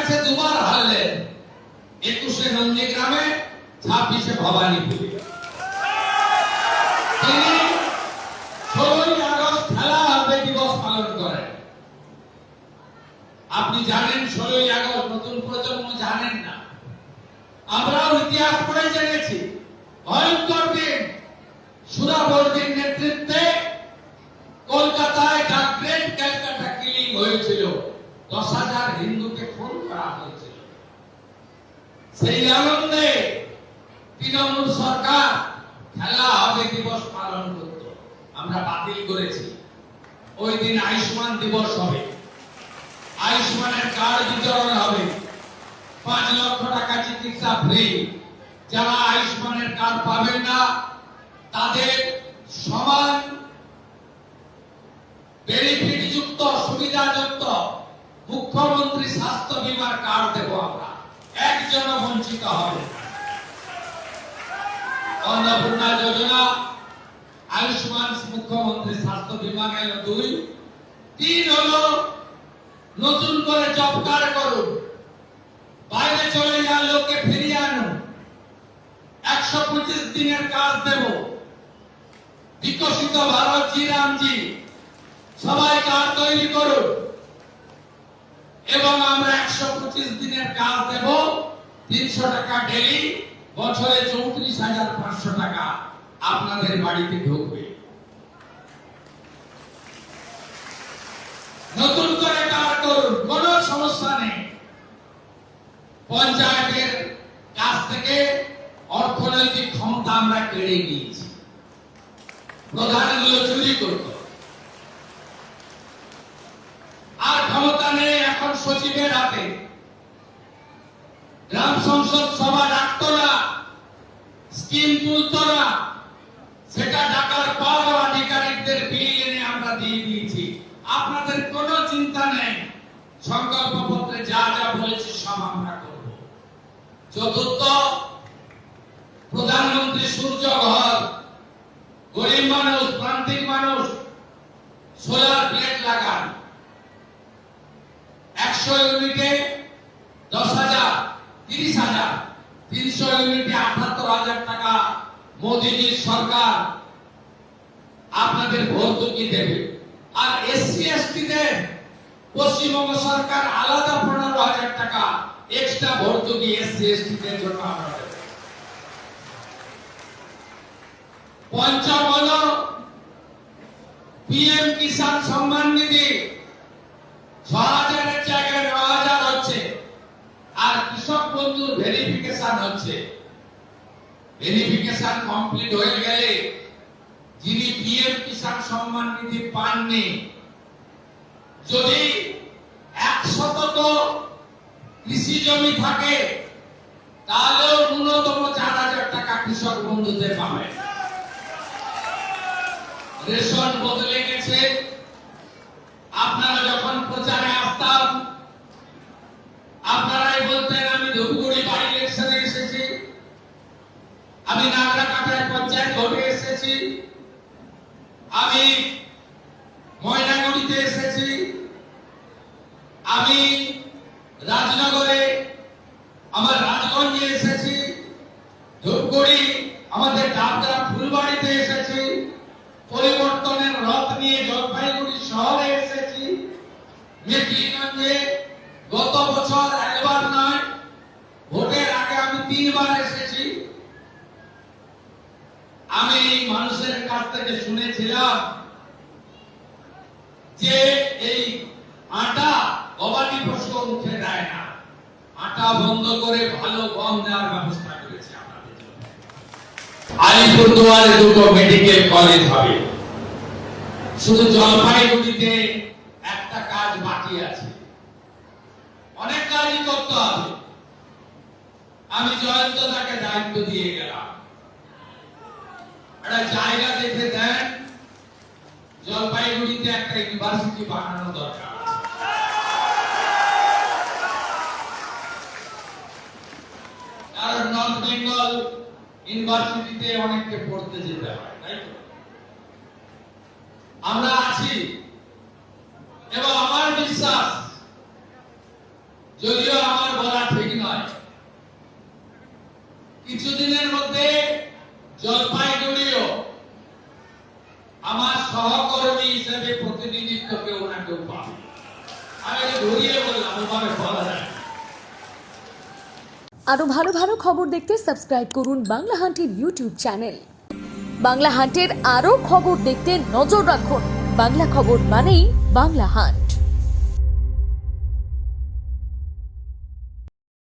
কাছে দুবার হারলেন, 21-এ নন্দীগ্রামে, 26-এ ভবানীপুরে। তিনি 16ই আগস্ট খেলা হবে দিবস পালন করেন। আপনি জানেন 16ই আগস্ট, নতুন প্রজন্ম জানেন না। আমরাও ইতিহাস পড়ে জেনেছি, ভয়ঙ্কর দিন। সুরাবর্দীর নেতৃত্বে কলকাতায় দ্য গ্রেট ক্যালকাটা কিলিং হয়েছিল, 10,000 হিন্দুকে খুন করা হয়েছিল। সেই আনন্দে তৃণমূল সরকার খেলা হবে দিবস পালন করত, আমরা বাতিল করেছি। ওই দিন আয়ুষ্মান দিবস হবে, আয়ুষ্মানের কার্ড বিতরণ হবে, 5 লক্ষ টাকা চিকিৎসা ফ্রি। যারা আয়ুষ্মানের কার্ড পাবেন না তাদের সমান বেনিফিট যুক্ত, সুবিধাযুক্ত মুখ্যমন্ত্রী স্বাস্থ্য বীমার কার্ড দেব আমরা, একজনও বঞ্চিত হবে। অন্নপূর্ণা যোজনা, আয়ুষ্মান মুখ্যমন্ত্রী স্বাস্থ্য বীমা গেল 2। 3 হলো নতুন করে জব কার্ড করুন, বাইরে চলে যাওয়ার লোককে ফিরিয়ে আনুন, 125 দিনের কাজ দেব। বিকশিত ভারত জি রামজি, সবাই কার্ড তৈরি করুন এবং আমরা 125 দিনের কাজ দেব, 300 টাকা ডেলি, বছরে 34,500 টাকা আপনাদের বাড়িতে ঢুকবে। নতুন করে কাজ করুন, কোনো সমস্যা নেই। পঞ্চায়েতের কাছ থেকে অর্থনৈতিক ক্ষমতা আমরা কেড়ে নিয়েছি, প্রধানগুলো চুরি করত, আর ক্ষমতা নেই এখন সচিবের হাতে। গ্রাম সংসদ সভা ডাকত না, স্কিম তুলত না, সেটা ডাকার পর আধিকারিকদের বিল এনে আমরা দিয়ে দিয়েছি। আপনাদের কোনো চিন্তা নেই, সংকল্পপত্রে যা যা বলেছি সব আমরা করব। চতুর্থ, প্রধানমন্ত্রী সূর্য ঘর, গরিব মানুষ, প্রান্তিক মানুষ সোলার প্লেট লাগান, 100 ইউনিটে 10,000, 30,000, 300 ইউনিটে 78,000 টাকা মোদীজির সরকার আপনাদের ভর্তুকি দেবে। আর এসসি এসটিদের পশ্চিমবঙ্গ সরকার আলাদা 15,000 টাকা এক্সট্রা ভর্তুকি এসসি এসটিদের জন্য আমরা দেব। পঞ্চম হলো পিএম কিষাণ সম্মান নিধি, 6,000 এর জায়গায় 9,000 হচ্ছে, আর কৃষক বন্ধুর ভেরিফিকেশন হচ্ছে। ভেরিফিকেশন কমপ্লিট হয়ে গেলে যিনি পিএম কিষাণ সম্মান নিধি পাননি, যদি 100 কৃষি জমি থাকে তাহলেও ন্যূনতম 4,000 টাকা কৃষক বন্ধুদের পাবে। রেশন বদলে গেছে। আপনারা যখন প্রচারে আসতাম আপনারাই বলতেন আমি ধূপগুড়ি বাই ইলেকশনে এসেছি, আমি নাগরাকাটায় পঞ্চায়েত ভোটে এসেছি, আমি ময়নাগুড়িতে এসেছি, আমি রাজনগরে, আমার রাজগঞ্জে এসেছি, ধূপগুড়ি, আমাদের ডাবগ্রাম ফুলবাড়িতে এসেছি, পরিবর্তনের রথ নিয়ে জলপাইগুড়ি শহরে এসেছি, মেখলিগঞ্জে গত বছর একবার নয়, ভোটের আগে আমি 3 বার এসেছি। আমি মানুষের কাছ থেকে শুনেছিলাম যে এই আটা গবাদি পশু মুখে দেয় না, আটা বন্ধ করে ভালো গম দেওয়ার ব্যবস্থা করেছে আমাদের জন্য। আলিপুরদুয়ারে 2টো মেডিকেল কলেজ হবে। শুধু জলপাইগুড়িতে একটা কাজ বাকি আছে, অনেক কাজই করতে হবে। আমি জয়ন্ত দাকে দায়িত্ব দিয়ে গেলাম, একটা জায়গা দেখে দেন, জলপাইগুড়িতে একটা ইউনিভার্সিটি বানানো দরকার। কারণ নর্থ বেঙ্গল ইউনিভার্সিটিতে অনেককে পড়তে যেতে হয়, তাই তো? আমরা আছি এবং আমার বিশ্বাস, যদিও আমার জড়িয়ে বললাম ওভাবে বলা যায়। আরো ভালো ভালো খবর দেখতে সাবস্ক্রাইব করুন বাংলা হান্টের ইউটিউব চ্যানেল। বাংলা হান্টের আরো খবর দেখতে নজর রাখুন। বাংলা খবর মানেই বাংলা হান্ট।